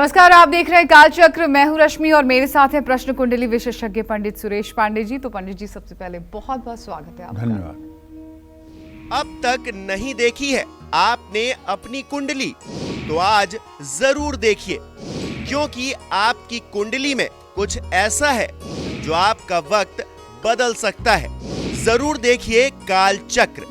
नमस्कार, आप देख रहे हैं कालचक्र। मैं हूं रश्मि और मेरे साथ है प्रश्न कुंडली विशेषज्ञ पंडित सुरेश पांडे जी। तो पंडित जी, सबसे पहले बहुत बहुत स्वागत है आपका। धन्यवाद। अब तक नहीं देखी है आपने अपनी कुंडली, तो आज जरूर देखिए, क्योंकि आपकी कुंडली में कुछ ऐसा है जो आपका वक्त बदल सकता है। जरूर देखिए कालचक्र।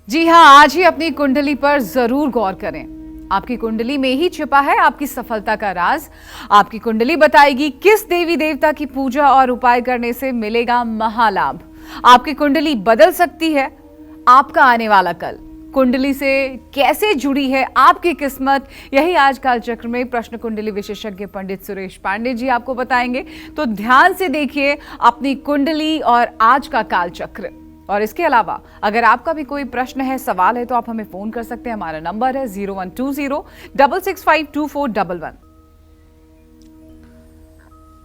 जी हाँ, आज ही अपनी कुंडली पर जरूर गौर करें। आपकी कुंडली में ही छिपा है आपकी सफलता का राज। आपकी कुंडली बताएगी किस देवी देवता की पूजा और उपाय करने से मिलेगा महालाभ। आपकी कुंडली बदल सकती है आपका आने वाला कल। कुंडली से कैसे जुड़ी है आपकी किस्मत, यही आज कालचक्र में प्रश्न कुंडली विशेषज्ञ पंडित सुरेश पांडे जी आपको बताएंगे। तो ध्यान से देखिए अपनी कुंडली और आज का कालचक्र। और इसके अलावा अगर आपका भी कोई प्रश्न है, सवाल है, तो आप हमें फोन कर सकते हैं। हमारा नंबर है 0120-665-2411।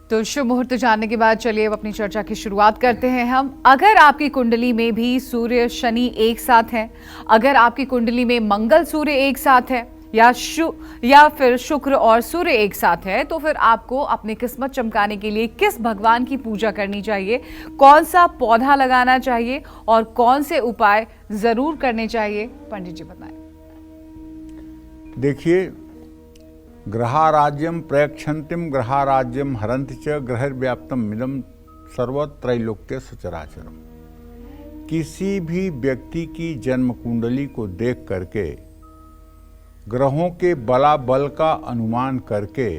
तो शुभ मुहूर्त जानने के बाद चलिए अब अपनी चर्चा की शुरुआत करते हैं हम। अगर आपकी कुंडली में भी सूर्य शनि एक साथ है, अगर आपकी कुंडली में मंगल सूर्य एक साथ है, या फिर शुक्र और सूर्य एक साथ है, तो फिर आपको अपनी किस्मत चमकाने के लिए किस भगवान की पूजा करनी चाहिए, कौन सा पौधा लगाना चाहिए और कौन से उपाय जरूर करने चाहिए, पंडित जी बताएं। देखिए, ग्रहाराज्यम प्रयक्षन्तिम ग्रहाराज्यम हरन्ति च ग्रहव्याप्तम मिदम सर्वत्रैलोक्य सचराचरम। किसी भी व्यक्ति की जन्म कुंडली को देख करके, ग्रहों के बलाबल का अनुमान करके,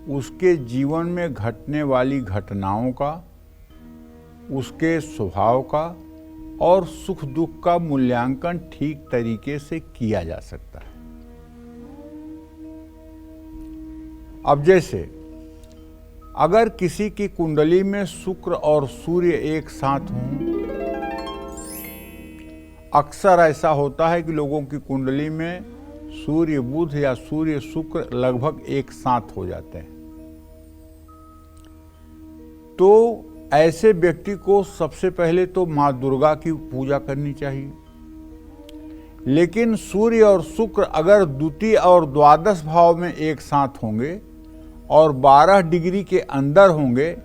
उसके जीवन में घटने वाली घटनाओं का, उसके स्वभाव का और सुख दुख का मूल्यांकन ठीक तरीके से किया जा सकता है। अब जैसे अगर किसी की कुंडली में शुक्र और सूर्य एक साथ हों, अक्सर ऐसा होता है कि लोगों की कुंडली में सूर्य बुध या सूर्य शुक्र लगभग एक साथ हो जाते हैं। तो ऐसे व्यक्ति को सबसे पहले तो माँ दुर्गा की पूजा करनी चाहिए। लेकिन सूर्य और शुक्र अगर द्वितीय और द्वादश भाव में एक साथ होंगे और 12 डिग्री के अंदर होंगे,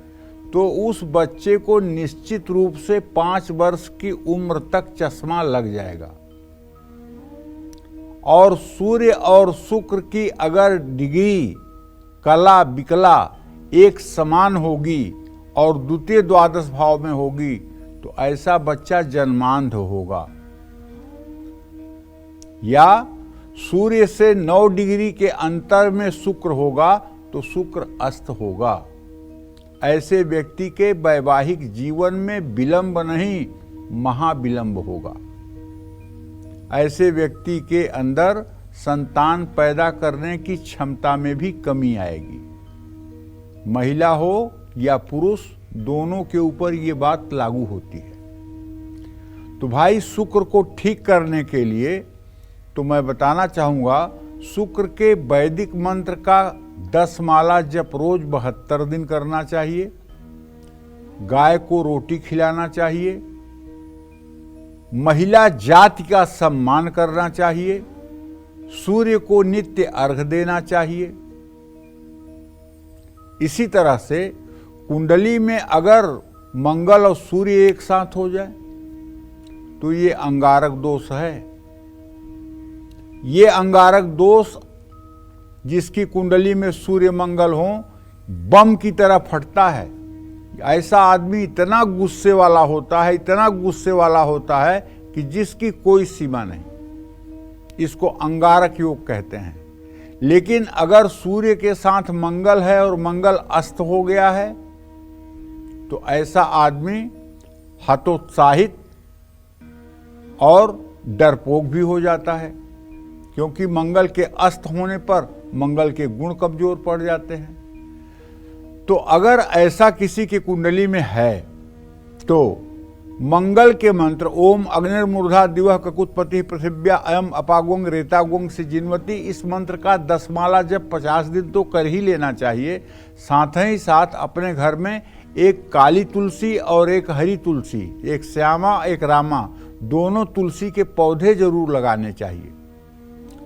तो उस बच्चे को निश्चित रूप से 5 वर्ष की उम्र तक चश्मा लग जाएगा। और सूर्य और शुक्र की अगर डिग्री कला विकला एक समान होगी और द्वितीय द्वादश भाव में होगी, तो ऐसा बच्चा जन्मांध होगा। या सूर्य से 9 डिग्री के अंतर में शुक्र होगा तो शुक्र अस्त होगा। ऐसे व्यक्ति के वैवाहिक जीवन में विलंब नहीं, महाविलंब होगा। ऐसे व्यक्ति के अंदर संतान पैदा करने की क्षमता में भी कमी आएगी। महिला हो या पुरुष, दोनों के ऊपर ये बात लागू होती है। तो भाई, शुक्र को ठीक करने के लिए तो मैं बताना चाहूँगा, शुक्र के वैदिक मंत्र का 10 माला जप रोज 72 दिन करना चाहिए। गाय को रोटी खिलाना चाहिए। महिला जाति का सम्मान करना चाहिए। सूर्य को नित्य अर्घ देना चाहिए। इसी तरह से कुंडली में अगर मंगल और सूर्य एक साथ हो जाए तो ये अंगारक दोष है। ये अंगारक दोष जिसकी कुंडली में सूर्य मंगल हो, बम की तरह फटता है। ऐसा आदमी इतना गुस्से वाला होता है, इतना गुस्से वाला होता है कि जिसकी कोई सीमा नहीं। इसको अंगारक योग कहते हैं। लेकिन अगर सूर्य के साथ मंगल है और मंगल अस्त हो गया है, तो ऐसा आदमी हतोत्साहित और डरपोक भी हो जाता है, क्योंकि मंगल के अस्त होने पर मंगल के गुण कमजोर पड़ जाते हैं। तो अगर ऐसा किसी की कुंडली में है, तो मंगल के मंत्र ओम अग्निर्मूर्धा दिवः ककुत्पति पृथिव्या अयम अपागोंग रेतागोंग से जिनवती, इस मंत्र का 10 माला जब 50 दिन तो कर ही लेना चाहिए। साथ ही साथ अपने घर में एक काली तुलसी और एक हरी तुलसी, एक श्यामा एक रामा, दोनों तुलसी के पौधे जरूर लगाने चाहिए।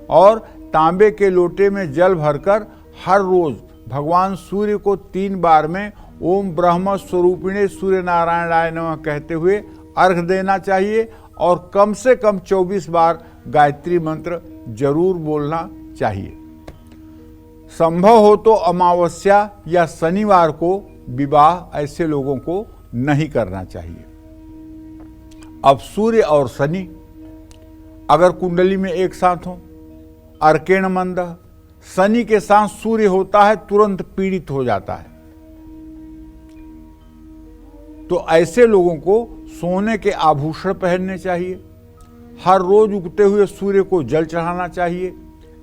और तांबे के लोटे में जल भरकर हर रोज भगवान सूर्य को 3 बार में ओम ब्रह्म स्वरूपिणे सूर्य नारायणाय नमः कहते हुए अर्घ देना चाहिए और कम से कम 24 बार गायत्री मंत्र जरूर बोलना चाहिए। संभव हो तो अमावस्या या शनिवार को विवाह ऐसे लोगों को नहीं करना चाहिए। अब सूर्य और शनि अगर कुंडली में एक साथ हो, अर्केण मंद, शनि के साथ सूर्य होता है तुरंत पीड़ित हो जाता है। तो ऐसे लोगों को सोने के आभूषण पहनने चाहिए, हर रोज उगते हुए सूर्य को जल चढ़ाना चाहिए,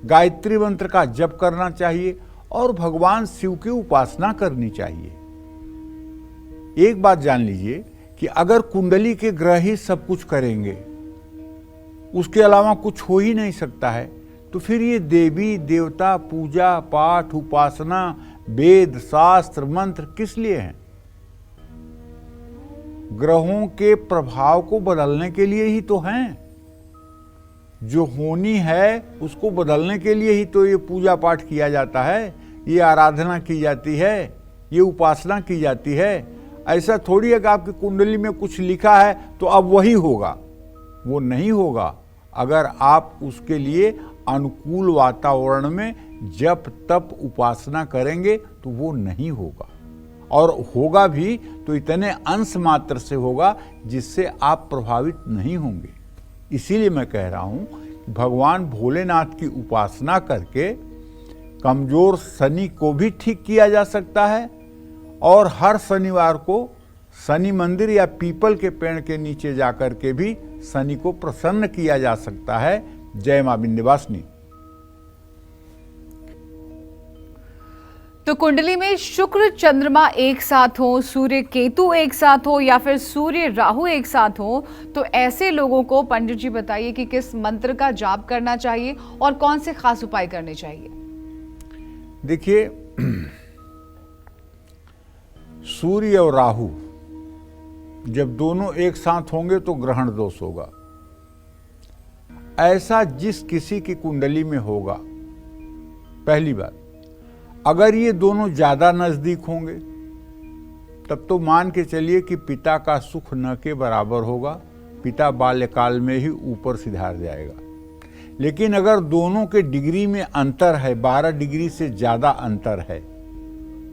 गायत्री मंत्र का जप करना चाहिए और भगवान शिव की उपासना करनी चाहिए। एक बात जान लीजिए कि अगर कुंडली के ग्रह ही सब कुछ करेंगे, उसके अलावा कुछ हो ही नहीं सकता है, तो फिर ये देवी देवता पूजा पाठ उपासना वेद शास्त्र मंत्र किस लिए हैं? ग्रहों के प्रभाव को बदलने के लिए ही तो हैं। जो होनी है उसको बदलने के लिए ही तो ये पूजा पाठ किया जाता है, ये आराधना की जाती है, ये उपासना की जाती है। ऐसा थोड़ी है कि आपकी कुंडली में कुछ लिखा है तो अब वही होगा, वो नहीं होगा। अगर आप उसके लिए अनुकूल वातावरण में जप तप उपासना करेंगे तो वो नहीं होगा, और होगा भी तो इतने अंश मात्र से होगा जिससे आप प्रभावित नहीं होंगे। इसीलिए मैं कह रहा हूं कि भगवान भोलेनाथ की उपासना करके कमजोर शनि को भी ठीक किया जा सकता है और हर शनिवार को शनि मंदिर या पीपल के पेड़ के नीचे जाकर के भी शनि को प्रसन्न किया जा सकता है। जय मां विंध्यवासिनी। तो कुंडली में शुक्र चंद्रमा एक साथ हो, सूर्य केतु एक साथ हो या फिर सूर्य राहु एक साथ हो, तो ऐसे लोगों को पंडित जी बताइए कि किस मंत्र का जाप करना चाहिए और कौन से खास उपाय करने चाहिए। देखिए, सूर्य और राहु जब दोनों एक साथ होंगे तो ग्रहण दोष होगा। ऐसा जिस किसी की कुंडली में होगा, पहली बात, अगर ये दोनों ज्यादा नजदीक होंगे तब तो मान के चलिए कि पिता का सुख न के बराबर होगा, पिता बाल्यकाल में ही ऊपर सिधार जाएगा। लेकिन अगर दोनों के डिग्री में अंतर है, 12 डिग्री से ज्यादा अंतर है,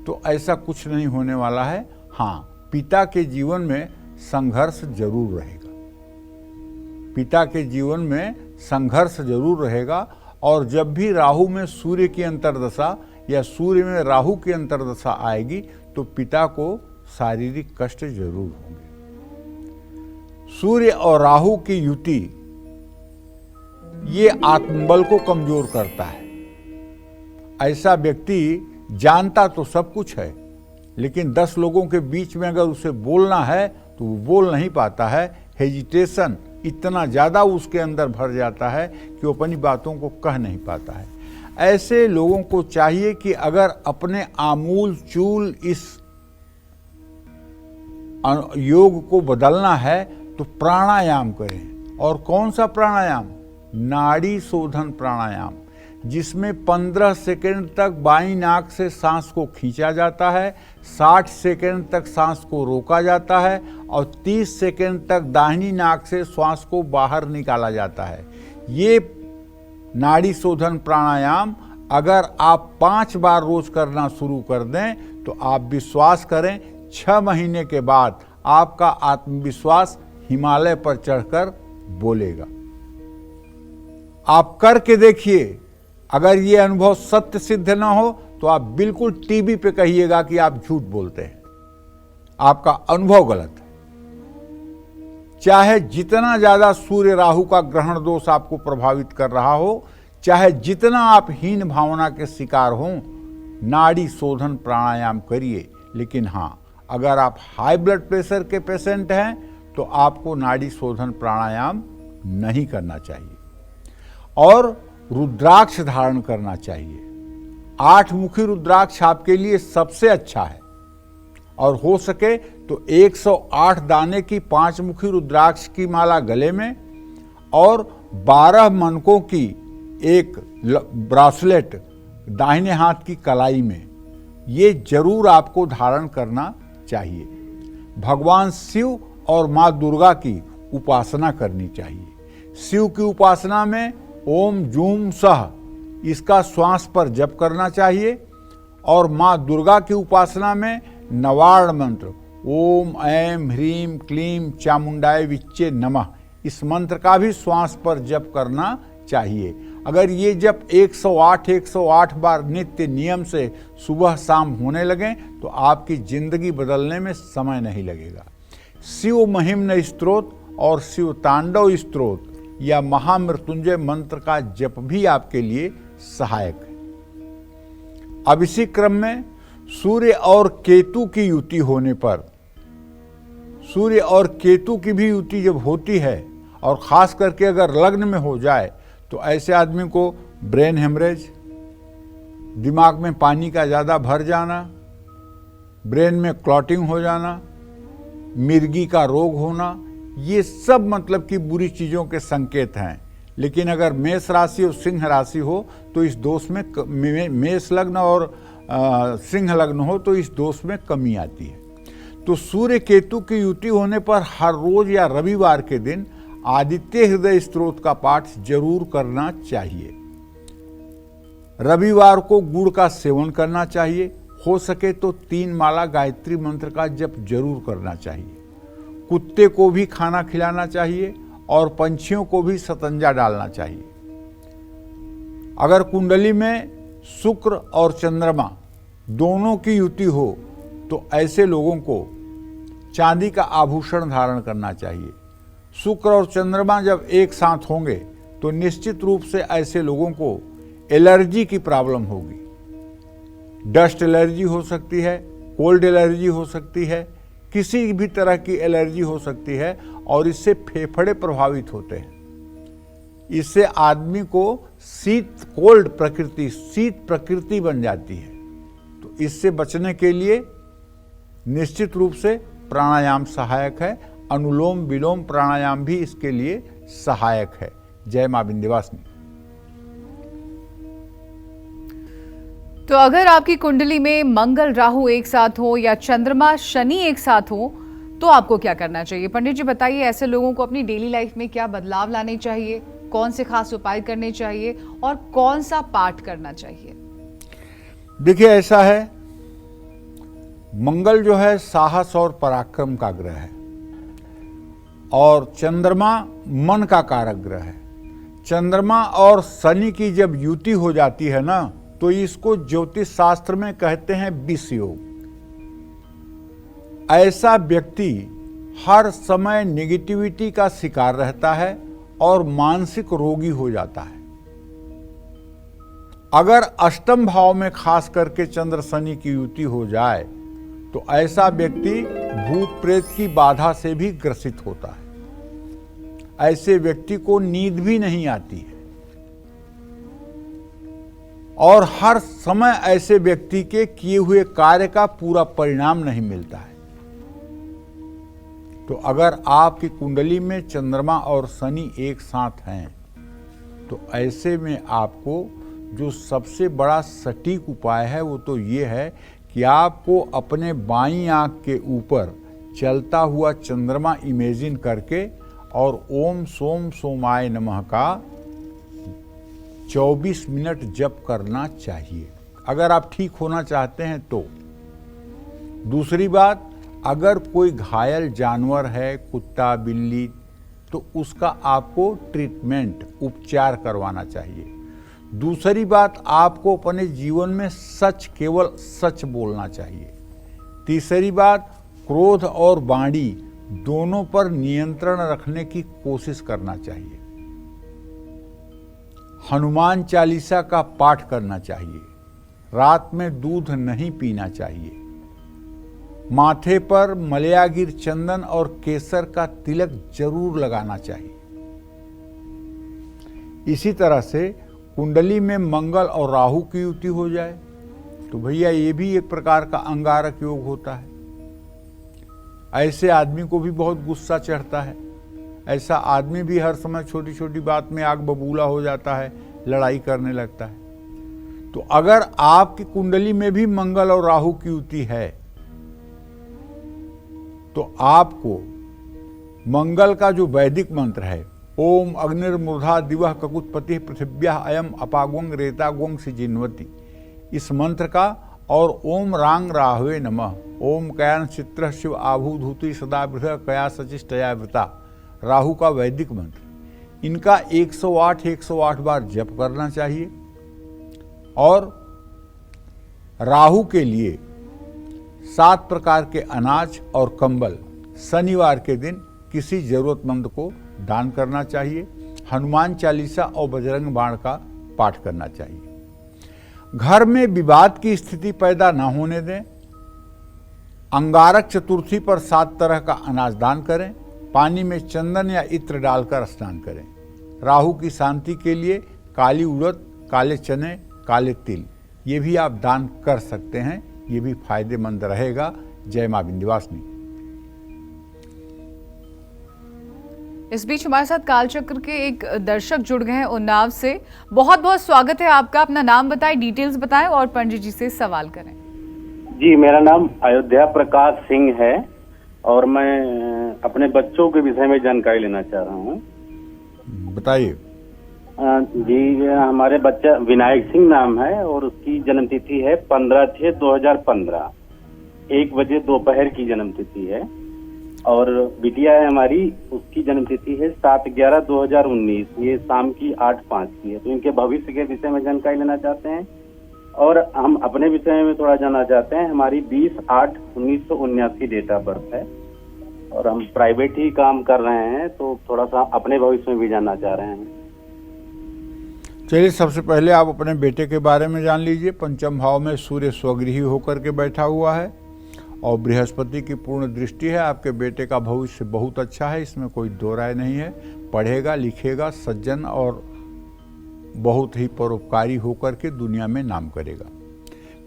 तो ऐसा कुछ नहीं होने वाला है। हाँ, पिता के जीवन में संघर्ष जरूर रहेगा, पिता के जीवन में संघर्ष जरूर रहेगा। और जब भी राहु में सूर्य की अंतर्दशा या सूर्य में राहु की अंतर्दशा आएगी तो पिता को शारीरिक कष्ट जरूर होंगे। सूर्य और राहु की युति ये आत्मबल को कमजोर करता है। ऐसा व्यक्ति जानता तो सब कुछ है, लेकिन 10 लोगों के बीच में अगर उसे बोलना है तो वो बोल नहीं पाता है। हेजिटेशन इतना ज्यादा उसके अंदर भर जाता है कि वो अपनी बातों को कह नहीं पाता है। ऐसे लोगों को चाहिए कि अगर अपने आमूल चूल इस योग को बदलना है तो प्राणायाम करें। और कौन सा प्राणायाम? नाड़ी शोधन प्राणायाम, जिसमें 15 सेकंड तक बाईं नाक से सांस को खींचा जाता है, 60 सेकंड तक सांस को रोका जाता है और 30 सेकंड तक दाहिनी नाक से श्वास को बाहर निकाला जाता है। ये नाड़ी शोधन प्राणायाम अगर आप 5 बार रोज करना शुरू कर दें तो आप विश्वास करें 6 महीने के बाद आपका आत्मविश्वास हिमालय पर चढ़कर बोलेगा। आप करके देखिए, अगर ये अनुभव सत्य सिद्ध ना हो तो आप बिल्कुल टीवी पे कहिएगा कि आप झूठ बोलते हैं, आपका अनुभव गलत है। चाहे जितना ज्यादा सूर्य राहु का ग्रहण दोष आपको प्रभावित कर रहा हो, चाहे जितना आप हीन भावना के शिकार हो, नाड़ी शोधन प्राणायाम करिए। लेकिन हाँ, अगर आप हाई ब्लड प्रेशर के पेशेंट हैं तो आपको नाड़ी शोधन प्राणायाम नहीं करना चाहिए और रुद्राक्ष धारण करना चाहिए। 8 मुखी रुद्राक्ष आपके लिए सबसे अच्छा है और हो सके तो 108 दाने की 5 मुखी रुद्राक्ष की माला गले में और 12 मनकों की एक ब्रासलेट दाहिने हाथ की कलाई में, ये जरूर आपको धारण करना चाहिए। भगवान शिव और माँ दुर्गा की उपासना करनी चाहिए। शिव की उपासना में ओम जूम सह इसका श्वास पर जप करना चाहिए और माँ दुर्गा की उपासना में नवार्ण मंत्र ओम ऐं ह्रीं क्लीं चामुंडाय विच्चे नमः, इस मंत्र का भी श्वास पर जप करना चाहिए। अगर ये जप 108 बार नित्य नियम से सुबह शाम होने लगें तो आपकी जिंदगी बदलने में समय नहीं लगेगा। शिव महिम्न स्तोत्र और शिव तांडव स्तोत्र या महामृत्युंजय मंत्र का जप भी आपके लिए सहायक है। अब इसी क्रम में सूर्य और केतु की युति होने पर, सूर्य और केतु की भी युति जब होती है और खास करके अगर लग्न में हो जाए तो ऐसे आदमी को ब्रेन हेमरेज, दिमाग में पानी का ज़्यादा भर जाना, ब्रेन में क्लॉटिंग हो जाना, मिर्गी का रोग होना, ये सब मतलब कि बुरी चीज़ों के संकेत हैं। लेकिन अगर मेष राशि और सिंह राशि हो तो इस दोष में मेष लग्न और सिंह लग्न हो तो इस दोष में कमी आती है। तो सूर्य केतु की युति होने पर हर रोज या रविवार के दिन आदित्य हृदय स्तोत्र का पाठ जरूर करना चाहिए। रविवार को गुड़ का सेवन करना चाहिए। हो सके तो 3 माला गायत्री मंत्र का जप जरूर करना चाहिए। कुत्ते को भी खाना खिलाना चाहिए और पंछियों को भी सतंजा डालना चाहिए। अगर कुंडली में शुक्र और चंद्रमा दोनों की युति हो तो ऐसे लोगों को चांदी का आभूषण धारण करना चाहिए। शुक्र और चंद्रमा जब एक साथ होंगे तो निश्चित रूप से ऐसे लोगों को एलर्जी की प्रॉब्लम होगी। डस्ट एलर्जी हो सकती है, कोल्ड एलर्जी हो सकती है, किसी भी तरह की एलर्जी हो सकती है और इससे फेफड़े प्रभावित होते हैं। इससे आदमी को शीत प्रकृति बन जाती है। तो इससे बचने के लिए निश्चित रूप से प्राणायाम सहायक है। अनुलोम विलोम प्राणायाम भी इसके लिए सहायक है। जय मां विंध्यवासिनी। तो अगर आपकी कुंडली में मंगल राहु एक साथ हो या चंद्रमा शनि एक साथ हो तो आपको क्या करना चाहिए? पंडित जी बताइए, ऐसे लोगों को अपनी डेली लाइफ में क्या बदलाव लाने चाहिए, कौन से खास उपाय करने चाहिए और कौन सा पाठ करना चाहिए? देखिए, ऐसा है, मंगल जो है साहस और पराक्रम का ग्रह है और चंद्रमा मन का कारक ग्रह है। चंद्रमा और शनि की जब युति हो जाती है ना तो इसको ज्योतिष शास्त्र में कहते हैं विष योग। ऐसा व्यक्ति हर समय नेगेटिविटी का शिकार रहता है और मानसिक रोगी हो जाता है। अगर अष्टम भाव में खास करके चंद्र शनि की युति हो जाए तो ऐसा व्यक्ति भूत प्रेत की बाधा से भी ग्रसित होता है। ऐसे व्यक्ति को नींद भी नहीं आती है और हर समय ऐसे व्यक्ति के किए हुए कार्य का पूरा परिणाम नहीं मिलता है। तो अगर आपकी कुंडली में चंद्रमा और शनि एक साथ हैं तो ऐसे में आपको जो सबसे बड़ा सटीक उपाय है वो तो ये है कि आपको अपने बाईं आंख के ऊपर चलता हुआ चंद्रमा इमेजिन करके और ओम सोम सोमाय नमः का 24 मिनट जप करना चाहिए, अगर आप ठीक होना चाहते हैं तो। दूसरी बात, अगर कोई घायल जानवर है, कुत्ता बिल्ली, तो उसका आपको ट्रीटमेंट उपचार करवाना चाहिए। दूसरी बात, आपको अपने जीवन में सच, केवल सच बोलना चाहिए। तीसरी बात, क्रोध और वाणी दोनों पर नियंत्रण रखने की कोशिश करना चाहिए। हनुमान चालीसा का पाठ करना चाहिए। रात में दूध नहीं पीना चाहिए। माथे पर मलयागिर चंदन और केसर का तिलक जरूर लगाना चाहिए। इसी तरह से कुंडली में मंगल और राहु की युति हो जाए तो भैया ये भी एक प्रकार का अंगारक योग होता है। ऐसे आदमी को भी बहुत गुस्सा चढ़ता है। ऐसा आदमी भी हर समय छोटी छोटी बात में आग बबूला हो जाता है, लड़ाई करने लगता है। तो अगर आपकी कुंडली में भी मंगल और राहु की युति है तो आपको मंगल का जो वैदिक मंत्र है, ओम अग्निर्मूर्धा दिवः ककुत्पति पृथिव्या अयम अपागुंग रेतागुंग सिजिन्वती, इस मंत्र का, और ओम रांग राहवे नमः, ओम कयान चित्र शिव आभूधूति सदा बृह कया सचिष्टया वृता, राहु का वैदिक मंत्र, इनका 108 बार जप करना चाहिए। और राहु के लिए 7 प्रकार के अनाज और कंबल शनिवार के दिन किसी जरूरतमंद को दान करना चाहिए। हनुमान चालीसा और बजरंग बाण का पाठ करना चाहिए। घर में विवाद की स्थिति पैदा न होने दें। अंगारक चतुर्थी पर 7 तरह का अनाज दान करें। पानी में चंदन या इत्र डालकर स्नान करें। राहु की शांति के लिए काली उड़द, काले चने, काले तिल, ये भी आप दान कर सकते हैं, ये भी फायदेमंद रहेगा। जय मां विंध्यवासिनी। इस बीच हमारे साथ कालचक्र के एक दर्शक जुड़ गए हैं उन्नाव से। बहुत बहुत स्वागत है आपका। अपना नाम बताएं, डिटेल्स बताएं और पंडित जी से सवाल करें। जी, मेरा नाम अयोध्या प्रकाश सिंह है और मैं अपने बच्चों के विषय में जानकारी लेना चाह रहा हूँ। बताइए। जी, हमारे बच्चा विनायक सिंह नाम है और उसकी जन्म तिथि है 15/6/2015, 1 बजे दोपहर की जन्म तिथि है। और बिटिया है हमारी, उसकी जन्म तिथि है 7/11/2019, ये शाम की 8:05 की है। तो इनके भविष्य के विषय में जानकारी लेना चाहते हैं और हम अपने विषय में थोड़ा जानना चाहते हैं। हमारी 20/8/1979 डेट ऑफ बर्थ है और हम प्राइवेट ही काम कर रहे हैं, तो थोड़ा सा अपने भविष्य में भी जानना चाह रहे हैं। चलिए, सबसे पहले आप अपने बेटे के बारे में जान लीजिए। पंचम भाव में सूर्य स्वगृही होकर के बैठा हुआ है और बृहस्पति की पूर्ण दृष्टि है। आपके बेटे का भविष्य बहुत अच्छा है, इसमें कोई दो राय नहीं है। पढ़ेगा, लिखेगा, सज्जन और बहुत ही परोपकारी होकर के दुनिया में नाम करेगा।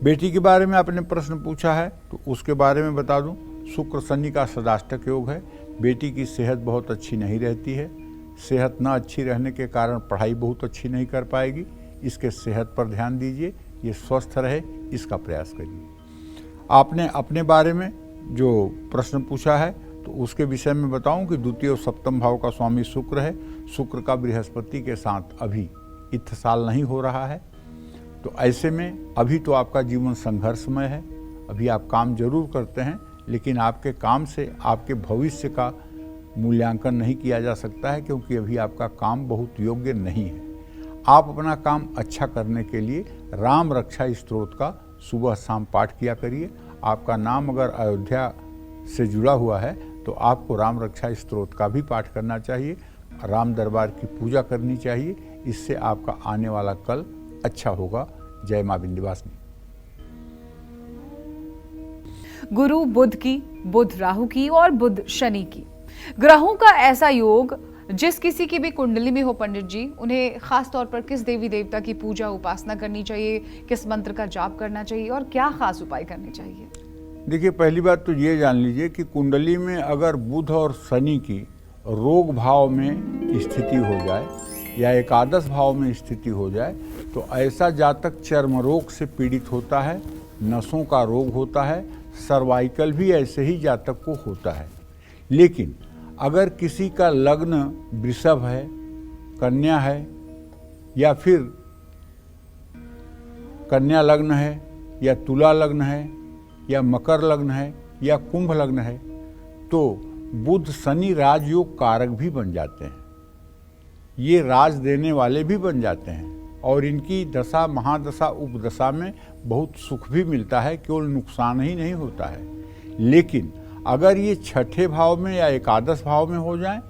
बेटी के बारे में आपने प्रश्न पूछा है तो उसके बारे में बता दूं, शुक्र शनि का सदाष्टक योग है। बेटी की सेहत बहुत अच्छी नहीं रहती है। सेहत न अच्छी रहने के कारण पढ़ाई बहुत अच्छी नहीं कर पाएगी। इसके सेहत पर ध्यान दीजिए, ये स्वस्थ रहे इसका प्रयास करिए। आपने अपने बारे में जो प्रश्न पूछा है तो उसके विषय में बताऊं कि द्वितीय और सप्तम भाव का स्वामी शुक्र है। शुक्र का बृहस्पति के साथ अभी इत्थसाल नहीं हो रहा है, तो ऐसे में अभी तो आपका जीवन संघर्षमय है। अभी आप काम जरूर करते हैं, लेकिन आपके काम से आपके भविष्य का मूल्यांकन नहीं किया जा सकता है, क्योंकि अभी आपका काम बहुत योग्य नहीं है। आप अपना काम अच्छा करने के लिए राम रक्षा स्तोत्र का सुबह शाम पाठ किया करिए। आपका नाम अगर अयोध्या से जुड़ा हुआ है तो आपको राम रक्षा स्तोत्र का भी पाठ करना चाहिए। राम दरबार की पूजा करनी चाहिए, इससे आपका आने वाला कल अच्छा होगा। जय मां विंध्यवासिनी। गुरु बुध की, बुध राहु की और बुध शनि की, ग्रहों का ऐसा योग जिस किसी की भी कुंडली में हो पंडित जी, उन्हें खास तौर पर किस देवी देवता की पूजा उपासना करनी चाहिए, किस मंत्र का जाप करना चाहिए और क्या खास उपाय करने चाहिए? देखिए, पहली बात तो ये जान लीजिए कि कुंडली में अगर बुध और शनि की रोग भाव में स्थिति हो जाए या एकादश भाव में स्थिति हो जाए तो ऐसा जातक चर्म रोग से पीड़ित होता है, नसों का रोग होता है, सर्वाइकल भी ऐसे ही जातक को होता है। लेकिन अगर किसी का लग्न वृषभ है, कन्या है या फिर कन्या लग्न है या तुला लग्न है या मकर लग्न है या कुंभ लग्न है, तो बुध शनि राजयोग कारक भी बन जाते हैं। ये राज देने वाले भी बन जाते हैं और इनकी दशा, महादशा, उपदशा में बहुत सुख भी मिलता है, केवल नुकसान ही नहीं होता है। लेकिन अगर ये छठे भाव में या एकादश भाव में हो जाए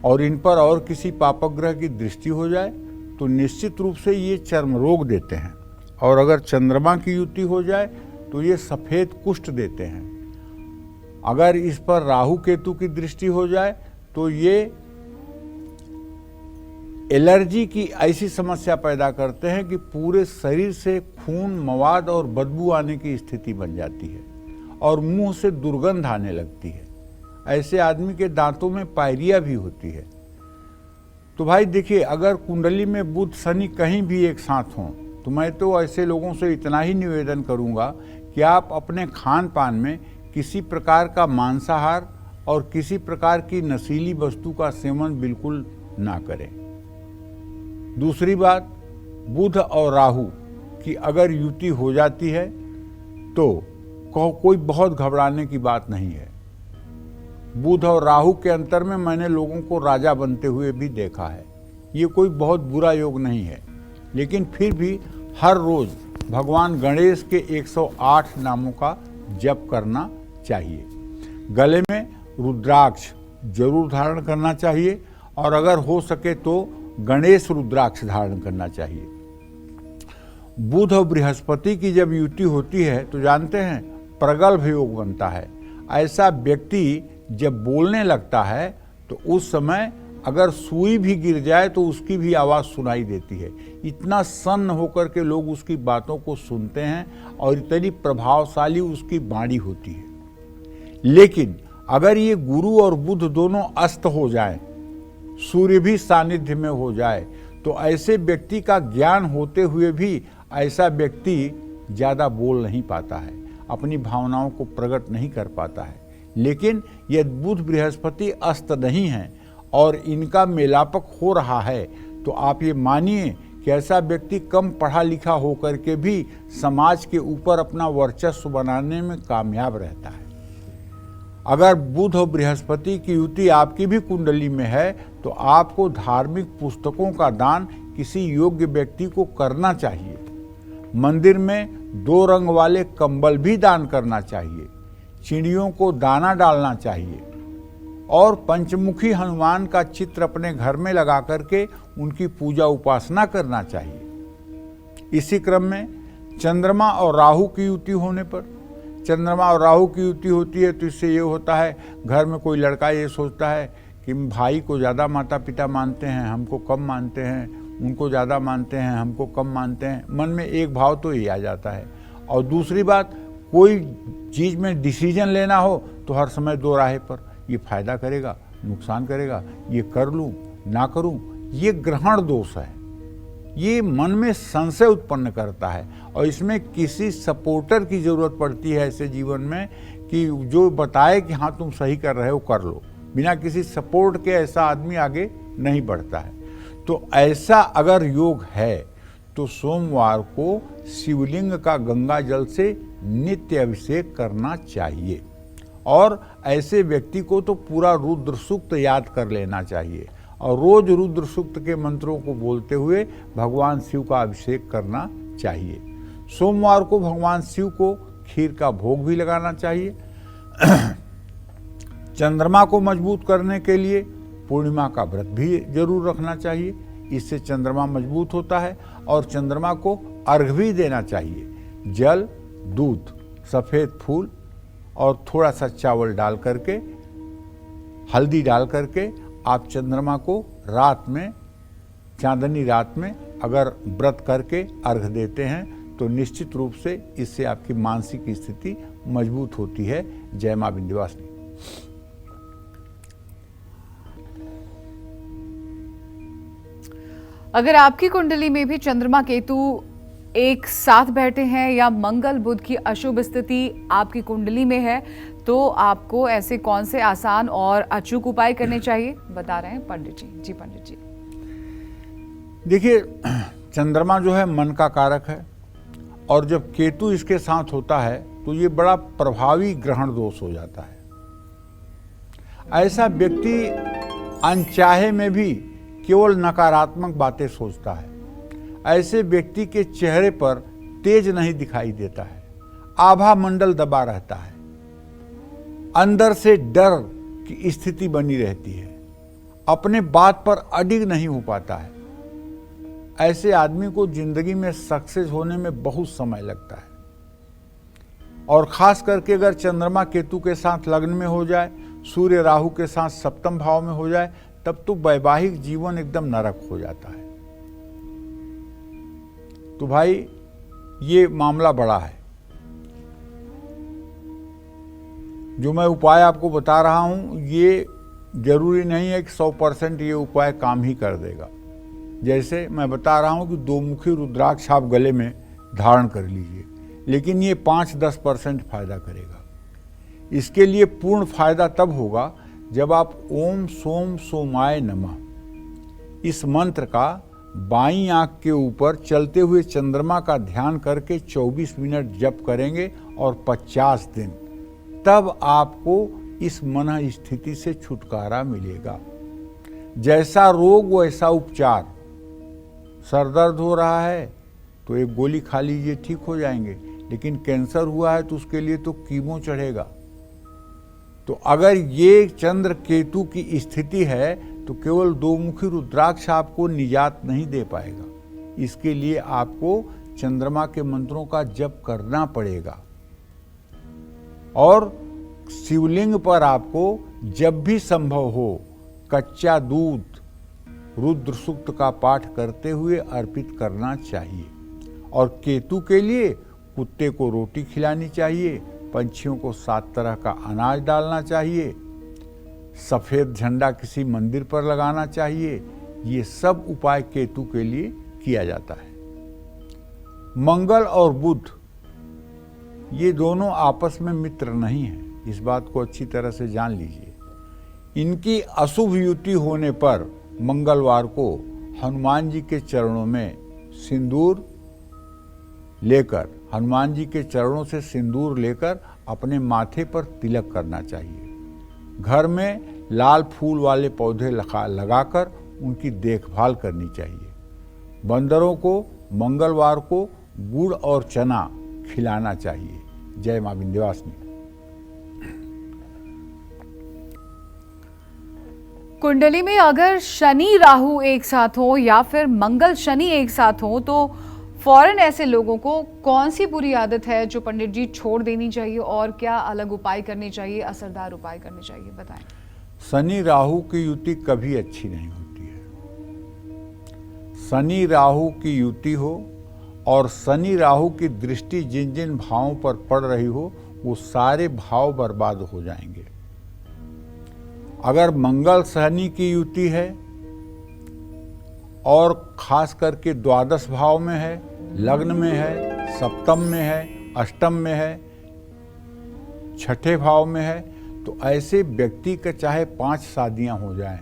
और इन पर और किसी पापक ग्रह की दृष्टि हो जाए तो निश्चित रूप से ये चर्म रोग देते हैं। और अगर चंद्रमा की युति हो जाए तो ये सफेद कुष्ठ देते हैं। अगर इस पर राहु केतु की दृष्टि हो जाए तो ये एलर्जी की ऐसी समस्या पैदा करते हैं कि पूरे शरीर से खून, मवाद और बदबू आने की स्थिति बन जाती है और मुंह से दुर्गंध आने लगती है। ऐसे आदमी के दांतों में पायरिया भी होती है। तो भाई देखिए, अगर कुंडली में बुध शनि कहीं भी एक साथ हों तो मैं तो ऐसे लोगों से इतना ही निवेदन करूंगा कि आप अपने खान पान में किसी प्रकार का मांसाहार और किसी प्रकार की नशीली वस्तु का सेवन बिल्कुल ना करें। दूसरी बात, बुध और राहु की अगर युति हो जाती है तो कोई बहुत घबराने की बात नहीं है। बुध और राहु के अंतर में मैंने लोगों को राजा बनते हुए भी देखा है। ये कोई बहुत बुरा योग नहीं है, लेकिन फिर भी हर रोज भगवान गणेश के 108 नामों का जप करना चाहिए। गले में रुद्राक्ष जरूर धारण करना चाहिए और अगर हो सके तो गणेश रुद्राक्ष धारण करना चाहिए। बुध और बृहस्पति की जब युति होती है तो जानते हैं प्रगल्भ योग बनता है। ऐसा व्यक्ति जब बोलने लगता है तो उस समय अगर सुई भी गिर जाए तो उसकी भी आवाज़ सुनाई देती है। इतना सन्न होकर के लोग उसकी बातों को सुनते हैं और इतनी प्रभावशाली उसकी वाणी होती है। लेकिन अगर ये गुरु और बुध दोनों अस्त हो जाएं, सूर्य भी सानिध्य में हो जाए, तो ऐसे व्यक्ति का ज्ञान होते हुए भी ऐसा व्यक्ति ज़्यादा बोल नहीं पाता है, अपनी भावनाओं को प्रकट नहीं कर पाता है। लेकिन यदि बुध बृहस्पति अस्त नहीं है और इनका मेलापक हो रहा है तो आप ये मानिए कि ऐसा व्यक्ति कम पढ़ा लिखा होकर के भी समाज के ऊपर अपना वर्चस्व बनाने में कामयाब रहता है। अगर बुध और बृहस्पति की युति आपकी भी कुंडली में है तो आपको धार्मिक पुस्तकों का दान किसी योग्य व्यक्ति को करना चाहिए। मंदिर में 2 रंग वाले कंबल भी दान करना चाहिए। चिड़ियों को दाना डालना चाहिए और पंचमुखी हनुमान का चित्र अपने घर में लगा करके उनकी पूजा उपासना करना चाहिए। इसी क्रम में चंद्रमा और राहु की युति होने पर, चंद्रमा और राहु की युति होती है तो इससे ये होता है, घर में कोई लड़का ये सोचता है कि भाई को ज़्यादा माता पिता मानते हैं, हमको कम मानते हैं, उनको ज़्यादा मानते हैं, हमको कम मानते हैं। मन में एक भाव तो ये आ जाता है। और दूसरी बात, कोई चीज़ में डिसीजन लेना हो तो हर समय 2 राहे पर, ये फायदा करेगा, नुकसान करेगा, ये कर लूँ ना करूँ, ये ग्रहण दोष है। ये मन में संशय उत्पन्न करता है और इसमें किसी सपोर्टर की जरूरत पड़ती है ऐसे जीवन में कि जो बताए कि हाँ तुम सही कर रहे हो, कर लो। बिना किसी सपोर्ट के ऐसा आदमी आगे नहीं बढ़ता है। तो ऐसा अगर योग है तो सोमवार को शिवलिंग का गंगा जल से नित्य अभिषेक करना चाहिए और ऐसे व्यक्ति को तो पूरा रुद्र सूक्त याद कर लेना चाहिए और रोज रुद्र सूक्त के मंत्रों को बोलते हुए भगवान शिव का अभिषेक करना चाहिए। सोमवार को भगवान शिव को खीर का भोग भी लगाना चाहिए। चंद्रमा को मजबूत करने के लिए पूर्णिमा का व्रत भी जरूर रखना चाहिए, इससे चंद्रमा मजबूत होता है। और चंद्रमा को अर्घ भी देना चाहिए। जल, दूध, सफ़ेद फूल और थोड़ा सा चावल डाल करके, हल्दी डाल करके आप चंद्रमा को रात में, चांदनी रात में अगर व्रत करके अर्घ देते हैं तो निश्चित रूप से इससे आपकी मानसिक स्थिति मजबूत होती है। जय मां विंध्यवासिनी। अगर आपकी कुंडली में भी चंद्रमा केतु एक साथ बैठे हैं या मंगल बुध की अशुभ स्थिति आपकी कुंडली में है तो आपको ऐसे कौन से आसान और अचूक उपाय करने चाहिए, बता रहे हैं पंडित जी। जी पंडित जी। देखिए, चंद्रमा जो है मन का कारक है और जब केतु इसके साथ होता है तो ये बड़ा प्रभावी ग्रहण दोष हो जाता है। ऐसा व्यक्ति अनचाहे में भी केवल नकारात्मक बातें सोचता है। ऐसे व्यक्ति के चेहरे पर तेज नहीं दिखाई देता है, आभा मंडल दबा रहता है, अंदर से डर की स्थिति बनी रहती है, अपने बात पर अडिग नहीं हो पाता है। ऐसे आदमी को जिंदगी में सक्सेस होने में बहुत समय लगता है और खास करके अगर चंद्रमा केतु के साथ लग्न में हो जाए, सूर्य राहु के साथ सप्तम भाव में हो जाए, तब तो वैवाहिक जीवन एकदम नरक हो जाता है। तो भाई ये मामला बड़ा है। जो मैं उपाय आपको बता रहा हूं ये जरूरी नहीं है कि 100% ये उपाय काम ही कर देगा। जैसे मैं बता रहा हूँ कि 2 मुखी रुद्राक्ष आप गले में धारण कर लीजिए, लेकिन ये 5-10% फायदा करेगा। इसके लिए पूर्ण फायदा तब होगा जब आप ओम सोम सोमाय नमः इस मंत्र का बाईं आंख के ऊपर चलते हुए चंद्रमा का ध्यान करके 24 मिनट जप करेंगे और 50 दिन, तब आपको इस मन स्थिति से छुटकारा मिलेगा। जैसा रोग वैसा उपचार। सर दर्द हो रहा है तो एक गोली खा लीजिए, ठीक हो जाएंगे, लेकिन कैंसर हुआ है तो उसके लिए तो कीमो चढ़ेगा। तो अगर ये चंद्र केतु की स्थिति है तो केवल 2 मुखी रुद्राक्ष आपको निजात नहीं दे पाएगा। इसके लिए आपको चंद्रमा के मंत्रों का जप करना पड़ेगा और शिवलिंग पर आपको जब भी संभव हो कच्चा दूध रुद्र सूक्त का पाठ करते हुए अर्पित करना चाहिए। और केतु के लिए कुत्ते को रोटी खिलानी चाहिए, पंछियों को 7 तरह का अनाज डालना चाहिए, सफेद झंडा किसी मंदिर पर लगाना चाहिए। ये सब उपाय केतु के लिए किया जाता है। मंगल और बुध ये दोनों आपस में मित्र नहीं हैं, इस बात को अच्छी तरह से जान लीजिए। इनकी अशुभ युति होने पर मंगलवार को हनुमान जी के चरणों में सिंदूर लेकर, हनुमान जी के चरणों से सिंदूर लेकर अपने माथे पर तिलक करना चाहिए। घर में लाल फूल वाले पौधे लगाकर उनकी देखभाल करनी चाहिए। बंदरों को मंगलवार को गुड़ और चना खिलाना चाहिए। जय मां विंध्यवासिनी। कुंडली में अगर शनि राहु एक साथ हो या फिर मंगल शनि एक साथ हो तो फौरन ऐसे लोगों को कौन सी बुरी आदत है जो पंडित जी छोड़ देनी चाहिए और क्या अलग उपाय करने चाहिए, असरदार उपाय करने चाहिए, बताएं। शनि राहु की युति कभी अच्छी नहीं होती है। शनि राहु की युति हो और शनि राहु की दृष्टि जिन जिन भावों पर पड़ रही हो वो सारे भाव बर्बाद हो जाएंगे। अगर मंगल शनि की युति है और खास करके द्वादश भाव में है, लग्न में है, सप्तम में है, अष्टम में है, छठे भाव में है, तो ऐसे व्यक्ति का चाहे 5 शादियां हो जाएं,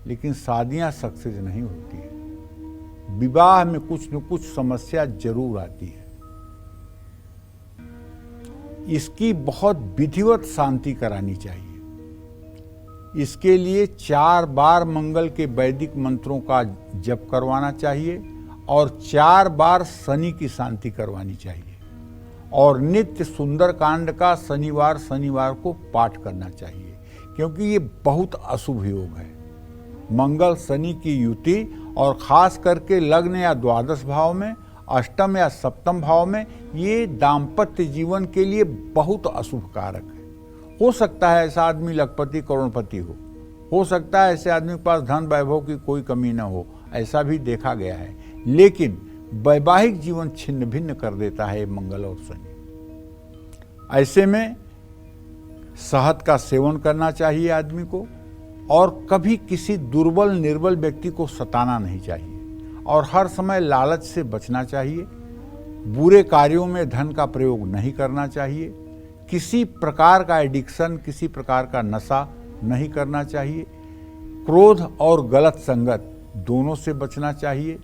लेकिन शादियां सक्सेस नहीं होती है। विवाह में कुछ न कुछ समस्या जरूर आती है। इसकी बहुत विधिवत शांति करानी चाहिए। इसके लिए 4 बार मंगल के वैदिक मंत्रों का जप करवाना चाहिए और 4 बार शनि की शांति करवानी चाहिए और नित्य सुंदरकांड का शनिवार को पाठ करना चाहिए, क्योंकि ये बहुत अशुभ योग है। मंगल शनि की युति और खास करके लग्न या द्वादश भाव में, अष्टम या सप्तम भाव में, ये दाम्पत्य जीवन के लिए बहुत अशुभ कारक है। हो सकता है ऐसा आदमी लखपति करोड़पति हो सकता है ऐसे आदमी के पास धन वैभव की कोई कमी न हो, ऐसा भी देखा गया है, लेकिन वैवाहिक जीवन छिन्न भिन्न कर देता है मंगल और शनि। ऐसे में शहद का सेवन करना चाहिए आदमी को और कभी किसी दुर्बल निर्बल व्यक्ति को सताना नहीं चाहिए और हर समय लालच से बचना चाहिए। बुरे कार्यों में धन का प्रयोग नहीं करना चाहिए। किसी प्रकार का एडिक्शन, किसी प्रकार का नशा नहीं करना चाहिए। क्रोध और गलत संगत दोनों से बचना चाहिए।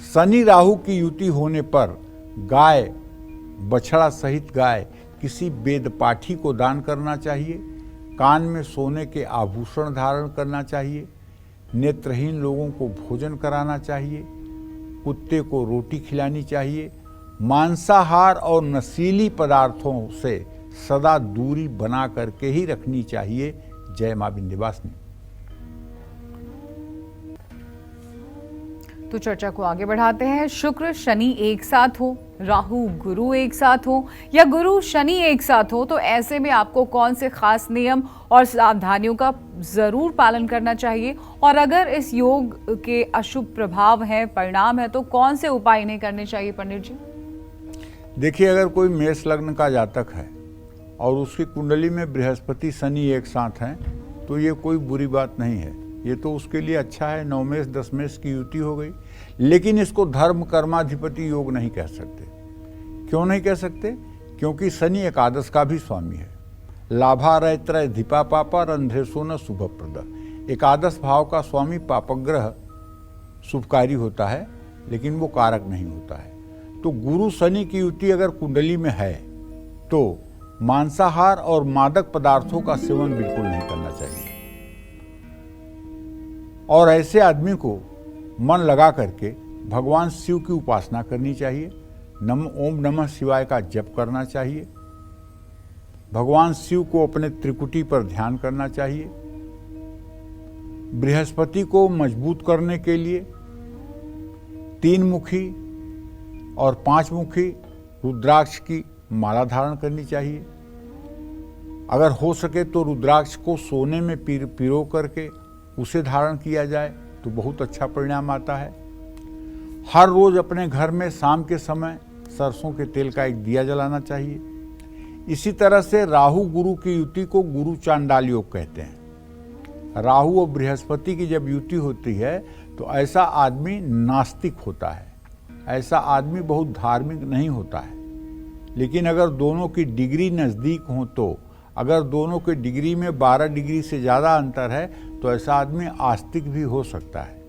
शनि राहु की युति होने पर गाय, बछड़ा सहित गाय किसी वेदपाठी को दान करना चाहिए। कान में सोने के आभूषण धारण करना चाहिए। नेत्रहीन लोगों को भोजन कराना चाहिए। कुत्ते को रोटी खिलानी चाहिए। मांसाहार और नशीली पदार्थों से सदा दूरी बना करके ही रखनी चाहिए। जय मां विंध्यवासिनी। तो चर्चा को आगे बढ़ाते हैं। शुक्र शनि एक साथ हो, राहु गुरु एक साथ हो या गुरु शनि एक साथ हो, तो ऐसे में आपको कौन से खास नियम और सावधानियों का जरूर पालन करना चाहिए? और अगर इस योग के अशुभ प्रभाव हैं, परिणाम है, तो कौन से उपाय इन्हें करने चाहिए पंडित जी? देखिए, अगर कोई मेष लग्न का जातक है और उसकी कुंडली में बृहस्पति शनि एक साथ हैं, तो ये कोई बुरी बात नहीं है, ये तो उसके लिए अच्छा है। 9 मेष 10 मेष की युति हो गई, लेकिन इसको धर्म कर्माधिपति योग नहीं कह सकते। क्यों नहीं कह सकते? क्योंकि शनि एकादश का भी स्वामी है। लाभा रैत्र धिपा पापा रंध्रेसो न शुभप्रद। एकादश भाव का स्वामी पापग्रह शुभकारी होता है, लेकिन वो कारक नहीं होता है। तो गुरु शनि की युति अगर कुंडली में है तो मांसाहार और मादक पदार्थों का सेवन बिल्कुल नहीं करना चाहिए, और ऐसे आदमी को मन लगा करके भगवान शिव की उपासना करनी चाहिए। ओम नमः शिवाय का जप करना चाहिए। भगवान शिव को अपने त्रिकुटी पर ध्यान करना चाहिए। बृहस्पति को मजबूत करने के लिए 3 मुखी और 5 मुखी रुद्राक्ष की माला धारण करनी चाहिए। अगर हो सके तो रुद्राक्ष को सोने में पिरो करके उसे धारण किया जाए तो बहुत अच्छा परिणाम आता है। हर रोज अपने घर में शाम के समय सरसों के तेल का एक दिया जलाना चाहिए। इसी तरह से राहु गुरु की युति को गुरु चांडाल योग कहते हैं। राहु और बृहस्पति की जब युति होती है तो ऐसा आदमी नास्तिक होता है, ऐसा आदमी बहुत धार्मिक नहीं होता है। लेकिन अगर दोनों की डिग्री नज़दीक हो, तो अगर दोनों की डिग्री में 12 डिग्री से ज़्यादा अंतर है तो ऐसा आदमी आस्तिक भी हो सकता है।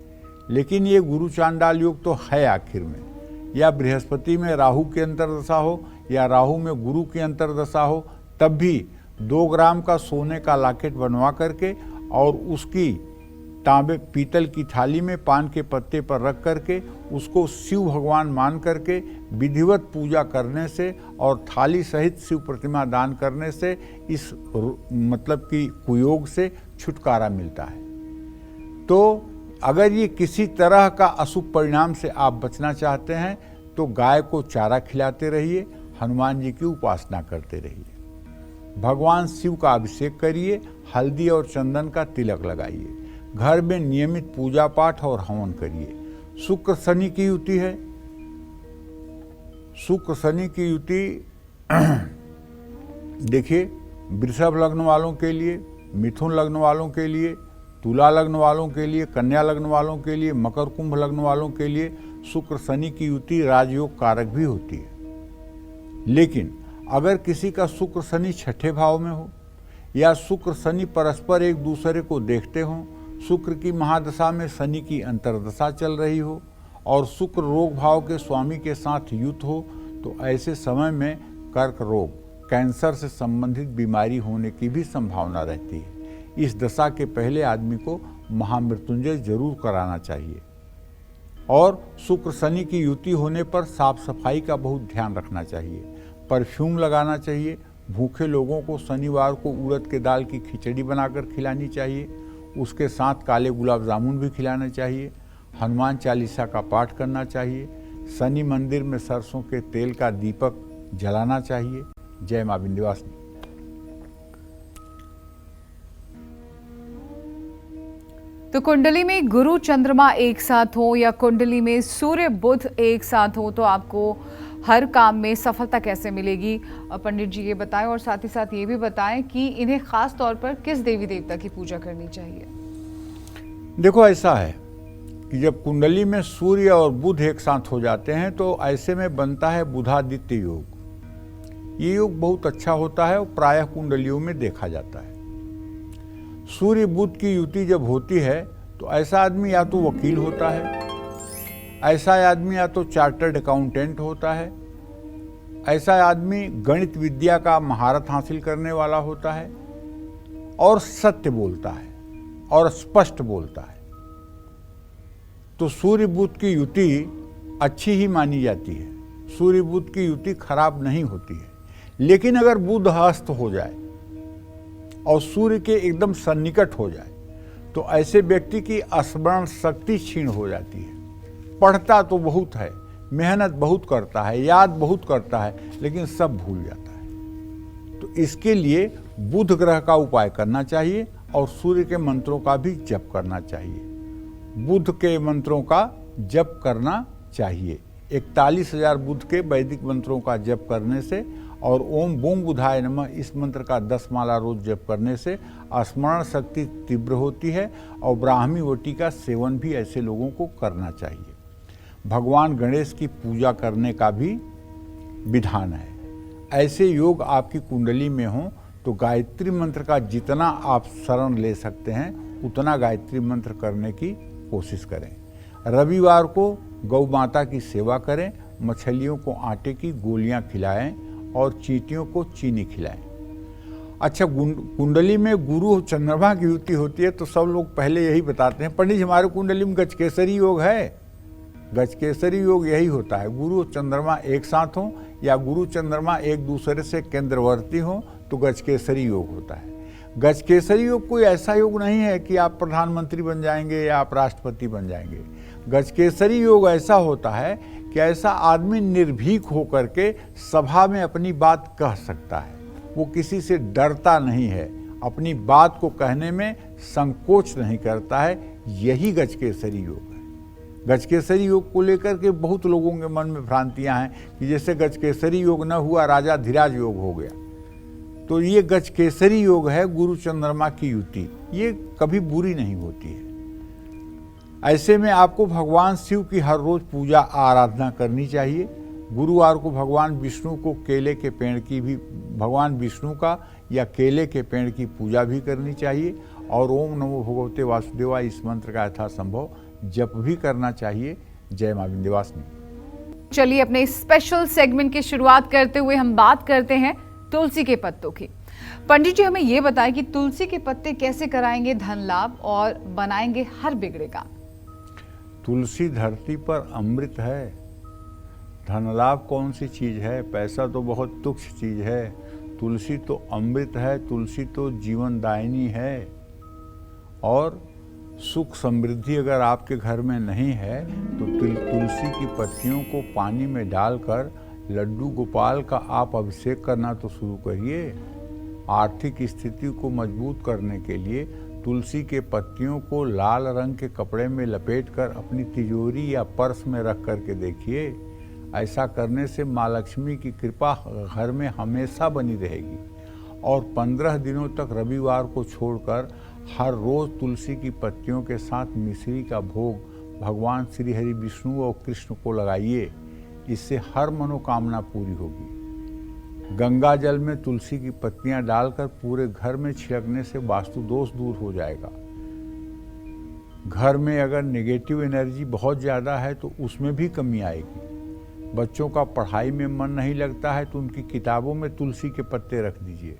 लेकिन ये गुरु चांडाल योग तो है आखिर में, या बृहस्पति में राहु की अंतर्दशा हो या राहु में गुरु की अंतर्दशा हो, तब भी 2 ग्राम का सोने का लॉकेट बनवा करके और उसकी तांबे पीतल की थाली में पान के पत्ते पर रख करके उसको शिव भगवान मान करके विधिवत पूजा करने से और थाली सहित शिव प्रतिमा दान करने से इस मतलब कि कुयोग से छुटकारा मिलता है। तो अगर ये किसी तरह का अशुभ परिणाम से आप बचना चाहते हैं तो गाय को चारा खिलाते रहिए, हनुमान जी की उपासना करते रहिए, भगवान शिव का अभिषेक करिए, हल्दी और चंदन का तिलक लगाइए, घर में नियमित पूजा पाठ और हवन करिए। शुक्र शनि की युति है। शुक्र शनि की युति देखिए, वृषभ लग्न वालों के लिए, मिथुन लग्न वालों के लिए, तुला लग्न वालों के लिए, कन्या लग्न वालों के लिए, मकर कुंभ लग्न वालों के लिए शुक्र शनि की युति राजयोग कारक भी होती है। लेकिन अगर किसी का शुक्र शनि 6ठे भाव में हो या शुक्र शनि परस्पर एक दूसरे को देखते हों, शुक्र की महादशा में शनि की अंतर्दशा चल रही हो और शुक्र रोग भाव के स्वामी के साथ युत हो, तो ऐसे समय में कर्क रोग, कैंसर से संबंधित बीमारी होने की भी संभावना रहती है। इस दशा के पहले आदमी को महामृत्युंजय जरूर कराना चाहिए। और शुक्र शनि की युति होने पर साफ सफाई का बहुत ध्यान रखना चाहिए। परफ्यूम लगाना चाहिए। भूखे लोगों को शनिवार को उड़द के दाल की खिचड़ी बनाकर खिलानी चाहिए। उसके साथ काले गुलाब जामुन भी खिलाना चाहिए। हनुमान चालीसा का पाठ करना चाहिए। शनि मंदिर में सरसों के तेल का दीपक जलाना चाहिए। जय मां विंध्यवासिनी। तो कुंडली में गुरु चंद्रमा एक साथ हो या कुंडली में सूर्य बुध एक साथ हो तो आपको हर काम में सफलता कैसे मिलेगी, पंडित जी ये बताएं। और साथ ही साथ ये भी बताएं कि इन्हें खास तौर पर किस देवी देवता की पूजा करनी चाहिए। देखो, ऐसा है कि जब कुंडली में सूर्य और बुध एक साथ हो जाते हैं तो ऐसे में बनता है बुधादित्य योग। ये योग बहुत अच्छा होता है और प्रायः कुंडलियों में देखा जाता है। सूर्य बुध की युति जब होती है तो ऐसा आदमी या तो वकील होता है, ऐसा आदमी या तो चार्टर्ड अकाउंटेंट होता है, ऐसा आदमी गणित विद्या का महारत हासिल करने वाला होता है और सत्य बोलता है और स्पष्ट बोलता है। तो सूर्य बुध की युति अच्छी ही मानी जाती है। सूर्य बुध की युति खराब नहीं होती है। लेकिन अगर बुध हस्त हो जाए और सूर्य के एकदम सन्निकट हो जाए तो ऐसे व्यक्ति की स्मरण शक्ति क्षीण हो जाती है। पढ़ता तो बहुत है, मेहनत बहुत करता है, याद बहुत करता है, लेकिन सब भूल जाता है। तो इसके लिए बुध ग्रह का उपाय करना चाहिए और सूर्य के मंत्रों का भी जप करना चाहिए। बुध के मंत्रों का जप करना चाहिए। 41,000 बुध के वैदिक मंत्रों का जप करने से और ओम बूम बुधाय नमः इस मंत्र का 10 माला रोज जप करने से स्मरण शक्ति तीव्र होती है और ब्राह्मी वटी का सेवन भी ऐसे लोगों को करना चाहिए। भगवान गणेश की पूजा करने का भी विधान है। ऐसे योग आपकी कुंडली में हो तो गायत्री मंत्र का जितना आप शरण ले सकते हैं उतना गायत्री मंत्र करने की कोशिश करें। रविवार को गौ माता की सेवा करें, मछलियों को आटे की गोलियां खिलाएं और चींटियों को चीनी खिलाएं। अच्छा, कुंडली में गुरु चंद्रमा की युति होती है तो सब लोग पहले यही बताते हैं, पंडित जी हमारे कुंडली में गजकेसरी योग है। गजकेसरी योग यही होता है, गुरु चंद्रमा एक साथ हो या गुरु चंद्रमा एक दूसरे से केंद्रवर्ती हो तो गजकेसरी योग होता है। गजकेसरी योग कोई ऐसा योग नहीं है कि आप प्रधानमंत्री बन जाएंगे या आप राष्ट्रपति बन जाएंगे। गजकेसरी योग ऐसा होता है कि ऐसा आदमी निर्भीक होकर के सभा में अपनी बात कह सकता है, वो किसी से डरता नहीं है, अपनी बात को कहने में संकोच नहीं करता है। यही गजकेसरी योग है। गजकेसरी योग को लेकर के बहुत लोगों के मन में भ्रांतियां हैं कि जैसे गजकेसरी योग न हुआ राजा धीराज योग हो गया। तो ये गजकेसरी योग है गुरु चंद्रमा की युति, ये कभी बुरी नहीं होती है। ऐसे में आपको भगवान शिव की हर रोज पूजा आराधना करनी चाहिए। गुरुवार को भगवान विष्णु को केले के पेड़ की भी, भगवान विष्णु का या केले के पेड़ की पूजा भी करनी चाहिए और ओम नमो भगवते वासुदेवाय इस मंत्र का यथासंभव जप भी करना चाहिए। जय मां विंध्यवासिनी। चलिए अपने स्पेशल सेगमेंट की शुरुआत करते हुए हम बात करते हैं तुलसी के पत्तों की। पंडित जी हमें यह बताएं कि तुलसी के पत्ते कैसे कराएंगे धन लाभ और बनाएंगे हर बिगड़े काम। तुलसी धरती पर अमृत है, धन लाभ कौन सी चीज है, पैसा तो बहुत तुच्छ चीज है। तुलसी तो अमृत है, तुलसी तो जीवनदायिनी है। और सुख समृद्धि अगर आपके घर में नहीं है तो तुलसी की पत्तियों को पानी में डालकर लड्डू गोपाल का आप अभिषेक करना तो शुरू करिए। आर्थिक स्थिति को मजबूत करने के लिए तुलसी के पत्तियों को लाल रंग के कपड़े में लपेटकर अपनी तिजोरी या पर्स में रख करके देखिए। ऐसा करने से माँ लक्ष्मी की कृपा घर में हमेशा बनी रहेगी। और 15 दिनों तक रविवार को छोड़कर हर रोज तुलसी की पत्तियों के साथ मिश्री का भोग भगवान श्री हरि विष्णु और कृष्ण को लगाइए। इससे हर मनोकामना पूरी होगी। गंगा जल में तुलसी की पत्तियां डालकर पूरे घर में छिड़कने से वास्तु दोष दूर हो जाएगा। घर में अगर नेगेटिव एनर्जी बहुत ज़्यादा है तो उसमें भी कमी आएगी। बच्चों का पढ़ाई में मन नहीं लगता है तो उनकी किताबों में तुलसी के पत्ते रख दीजिए।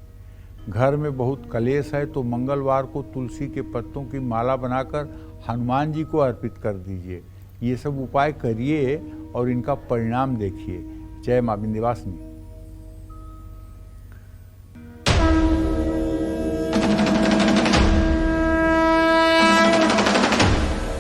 घर में बहुत कलेश है तो मंगलवार को तुलसी के पत्तों की माला बनाकर हनुमान जी को अर्पित कर दीजिए। ये सब उपाय करिए और इनका परिणाम देखिए। जय मां विंध्यवासिनी।